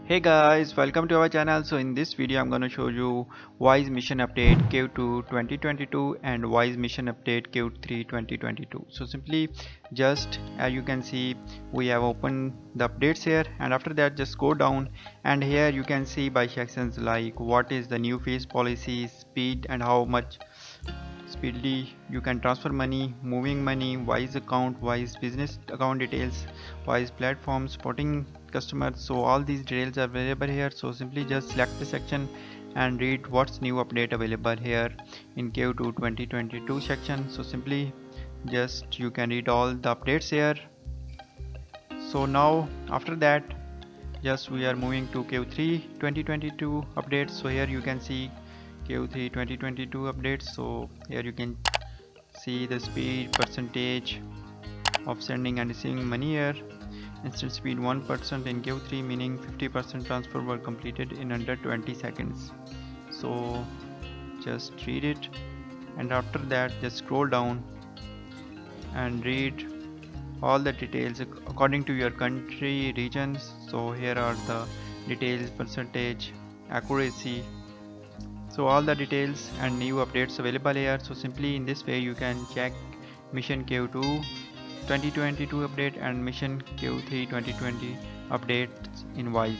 Hey guys, welcome to our channel. So in this video I'm going to show you Wise mission update Q2 2022 and Wise mission update Q3 2022. So simply just as you can see, we have opened the updates here, and after that just go down, and here you can see by sections like what is the new fees policy, speed, and how much speedily you can transfer money, moving money, Wise account, Wise business account details, Wise platform, supporting customers. So all these details are available here. So simply just select the section and read what's new update available here in Q2 2022 section. So simply just you can read all the updates here. So now after that just we are moving to Q3 2022 updates. So here you can see Q3 2022 updates. So here you can see the speed percentage of sending and receiving money here. Instant speed 1% in Q3, meaning 50% transfer were completed in under 20 seconds. So just read it, and after that just scroll down and read all the details according to your country regions. So here are the details, percentage, accuracy, so all the details and new updates available here. So simply in this way you can check mission Q2 2022 update and mission Q3 2020 updates in Wise.